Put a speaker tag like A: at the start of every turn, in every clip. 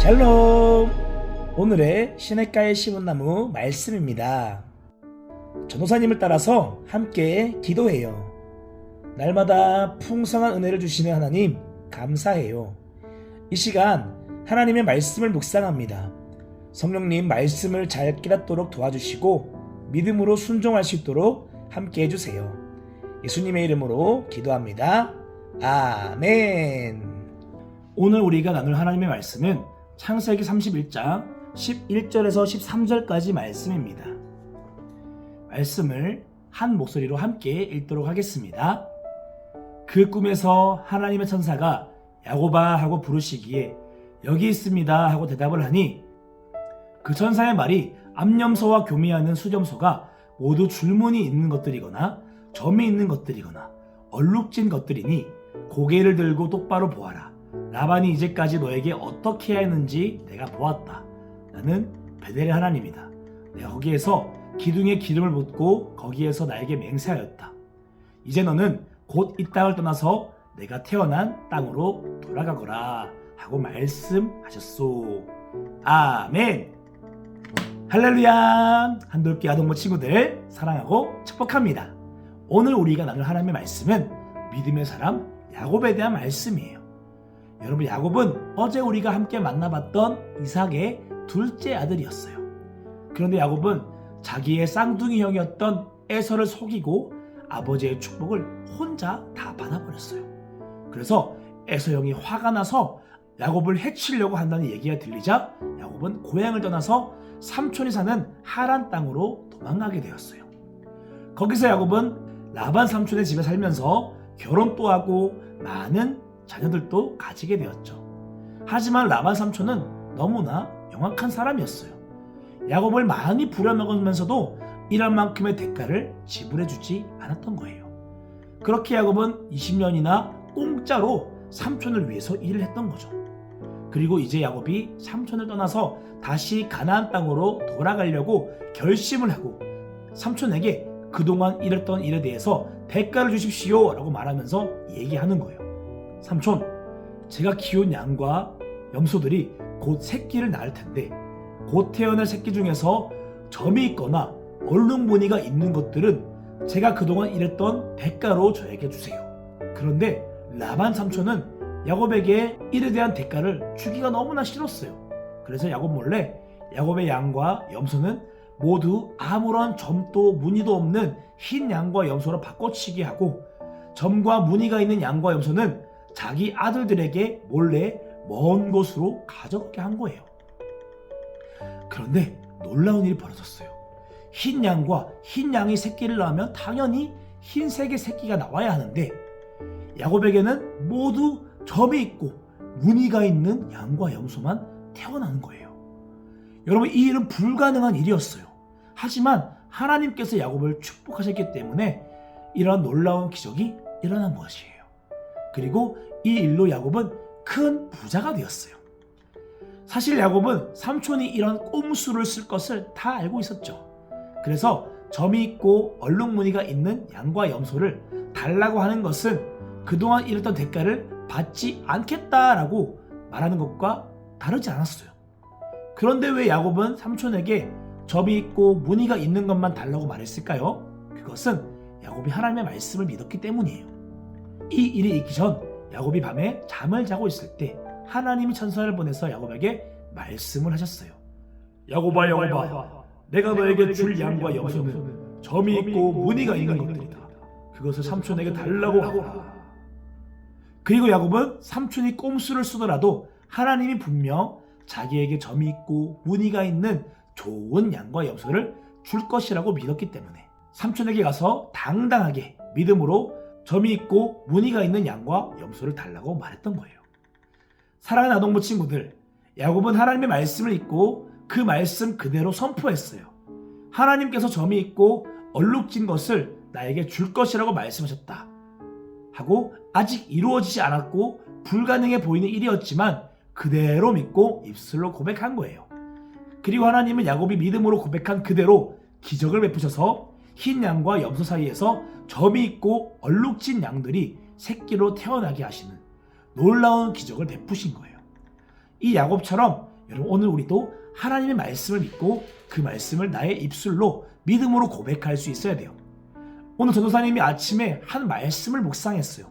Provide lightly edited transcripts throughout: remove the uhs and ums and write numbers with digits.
A: 샬롬! 오늘의 시냇가에 심은 나무 말씀입니다. 전도사님을 따라서 함께 기도해요. 날마다 풍성한 은혜를 주시는 하나님 감사해요. 이 시간 하나님의 말씀을 묵상합니다. 성령님 말씀을 잘 깨닫도록 도와주시고 믿음으로 순종할 수 있도록 함께 해주세요. 예수님의 이름으로 기도합니다. 아멘. 오늘 우리가 나눌 하나님의 말씀은 창세기 31장 11절에서 13절까지 말씀입니다. 말씀을 한 목소리로 함께 읽도록 하겠습니다. 그 꿈에서 하나님의 천사가 야곱아 하고 부르시기에 여기 있습니다 하고 대답을 하니 그 천사의 말이 암염소와 교미하는 수점소가 모두 줄무늬 있는 것들이거나 점이 있는 것들이거나 얼룩진 것들이니 고개를 들고 똑바로 보아라. 라반이 이제까지 너에게 어떻게 해야 했는지 내가 보았다. 나는 베델의 하나님이다. 내가 거기에서 기둥에 기름을 붓고 거기에서 나에게 맹세하였다. 이제 너는 곧 이 땅을 떠나서 내가 태어난 땅으로 돌아가거라 하고 말씀하셨소. 아멘. 할렐루야. 한돌기 아동부 친구들 사랑하고 축복합니다. 오늘 우리가 나눌 하나님의 말씀은 믿음의 사람 야곱에 대한 말씀이에요. 여러분, 야곱은 어제 우리가 함께 만나봤던 이삭의 둘째 아들이었어요. 그런데 야곱은 자기의 쌍둥이 형이었던 에서를 속이고 아버지의 축복을 혼자 다 받아버렸어요. 그래서 에서 형이 화가 나서 야곱을 해치려고 한다는 얘기가 들리자 야곱은 고향을 떠나서 삼촌이 사는 하란 땅으로 도망가게 되었어요. 거기서 야곱은 라반 삼촌의 집에 살면서 결혼도 하고 많은 자녀들도 가지게 되었죠. 하지만 라반 삼촌은 너무나 영악한 사람이었어요. 야곱을 많이 부려먹으면서도 일할 만큼의 대가를 지불해주지 않았던 거예요. 그렇게 야곱은 20년이나 공짜로 삼촌을 위해서 일을 했던 거죠. 그리고 이제 야곱이 삼촌을 떠나서 다시 가나안 땅으로 돌아가려고 결심을 하고 삼촌에게 그동안 일했던 일에 대해서 대가를 주십시오 라고 말하면서 얘기하는 거예요. 삼촌, 제가 키운 양과 염소들이 곧 새끼를 낳을 텐데 곧 태어날 새끼 중에서 점이 있거나 얼룩무늬가 있는 것들은 제가 그동안 일했던 대가로 저에게 주세요. 그런데 라반 삼촌은 야곱에게 일에 대한 대가를 주기가 너무나 싫었어요. 그래서 야곱 몰래 야곱의 양과 염소는 모두 아무런 점도 무늬도 없는 흰 양과 염소로 바꿔치기 하고 점과 무늬가 있는 양과 염소는 자기 아들들에게 몰래 먼 곳으로 가져가게 한 거예요. 그런데 놀라운 일이 벌어졌어요. 흰 양과 흰 양이 새끼를 낳으면 당연히 흰색의 새끼가 나와야 하는데 야곱에게는 모두 점이 있고 무늬가 있는 양과 염소만 태어나는 거예요. 여러분, 이 일은 불가능한 일이었어요. 하지만 하나님께서 야곱을 축복하셨기 때문에 이런 놀라운 기적이 일어난 것이에요. 그리고 이 일로 야곱은 큰 부자가 되었어요. 사실 야곱은 삼촌이 이런 꼼수를 쓸 것을 다 알고 있었죠. 그래서 점이 있고 얼룩무늬가 있는 양과 염소를 달라고 하는 것은 그동안 일했던 대가를 받지 않겠다라고 말하는 것과 다르지 않았어요. 그런데 왜 야곱은 삼촌에게 점이 있고 무늬가 있는 것만 달라고 말했을까요? 그것은 야곱이 하나님의 말씀을 믿었기 때문이에요. 이 일이 있기 전 야곱이 밤에 잠을 자고 있을 때 하나님이 천사를 보내서 야곱에게 말씀을 하셨어요. 야곱아, 야곱아, 내가 너에게 줄 양과 염소는 점이 있고 무늬가 있는 것들이다. 그것을 삼촌에게 달라고 하라. 그리고 야곱은 삼촌이 꼼수를 쓰더라도 하나님이 분명 자기에게 점이 있고 무늬가 있는 좋은 양과 염소를 줄 것이라고 믿었기 때문에 삼촌에게 가서 당당하게 믿음으로 점이 있고 무늬가 있는 양과 염소를 달라고 말했던 거예요. 사랑하는 아동부 친구들, 야곱은 하나님의 말씀을 읽고 그 말씀 그대로 선포했어요. 하나님께서 점이 있고 얼룩진 것을 나에게 줄 것이라고 말씀하셨다 하고 아직 이루어지지 않았고 불가능해 보이는 일이었지만 그대로 믿고 입술로 고백한 거예요. 그리고 하나님은 야곱이 믿음으로 고백한 그대로 기적을 베푸셔서 흰 양과 염소 사이에서 점이 있고 얼룩진 양들이 새끼로 태어나게 하시는 놀라운 기적을 베푸신 거예요. 이 야곱처럼 여러분 오늘 우리도 하나님의 말씀을 믿고 그 말씀을 나의 입술로 믿음으로 고백할 수 있어야 돼요. 오늘 전도사님이 아침에 한 말씀을 묵상했어요.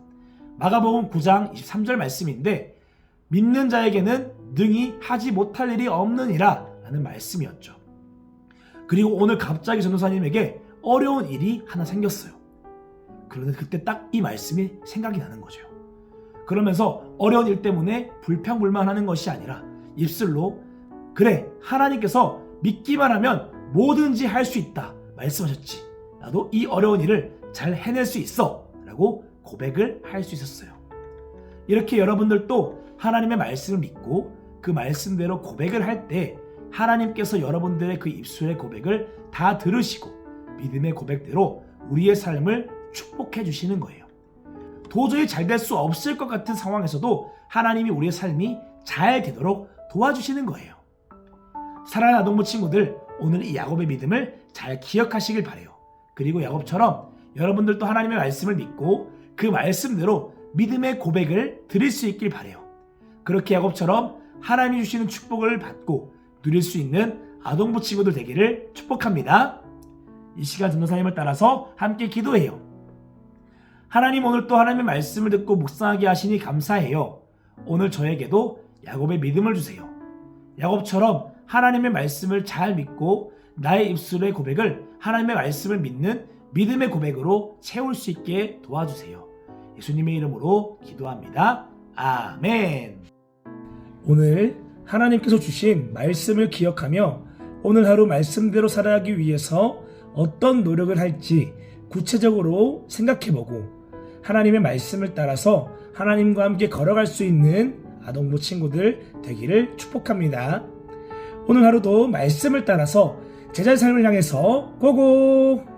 A: 마가복음 9장 23절 말씀인데 믿는 자에게는 능히 하지 못할 일이 없느니라 라는 말씀이었죠. 그리고 오늘 갑자기 전도사님에게 어려운 일이 하나 생겼어요. 그런데 그때 딱 이 말씀이 생각이 나는 거죠. 그러면서 어려운 일 때문에 불평불만하는 것이 아니라 입술로 그래 하나님께서 믿기만 하면 뭐든지 할 수 있다 말씀하셨지. 나도 이 어려운 일을 잘 해낼 수 있어 라고 고백을 할 수 있었어요. 이렇게 여러분들도 하나님의 말씀을 믿고 그 말씀대로 고백을 할 때 하나님께서 여러분들의 그 입술의 고백을 다 들으시고 믿음의 고백대로 우리의 삶을 축복해 주시는 거예요. 도저히 잘 될 수 없을 것 같은 상황에서도 하나님이 우리의 삶이 잘 되도록 도와주시는 거예요. 사랑하는 아동부 친구들, 오늘 이 야곱의 믿음을 잘 기억하시길 바래요. 그리고 야곱처럼 여러분들도 하나님의 말씀을 믿고 그 말씀대로 믿음의 고백을 드릴 수 있길 바래요. 그렇게 야곱처럼 하나님이 주시는 축복을 받고 누릴 수 있는 아동부 친구들 되기를 축복합니다. 이 시간 전도사님을 따라서 함께 기도해요. 하나님, 오늘 또 하나님의 말씀을 듣고 묵상하게 하시니 감사해요. 오늘 저에게도 야곱의 믿음을 주세요. 야곱처럼 하나님의 말씀을 잘 믿고 나의 입술의 고백을 하나님의 말씀을 믿는 믿음의 고백으로 채울 수 있게 도와주세요. 예수님의 이름으로 기도합니다. 아멘. 오늘 하나님께서 주신 말씀을 기억하며 오늘 하루 말씀대로 살아가기 위해서 어떤 노력을 할지 구체적으로 생각해보고 하나님의 말씀을 따라서 하나님과 함께 걸어갈 수 있는 아동부 친구들 되기를 축복합니다. 오늘 하루도 말씀을 따라서 제자의 삶을 향해서 고고!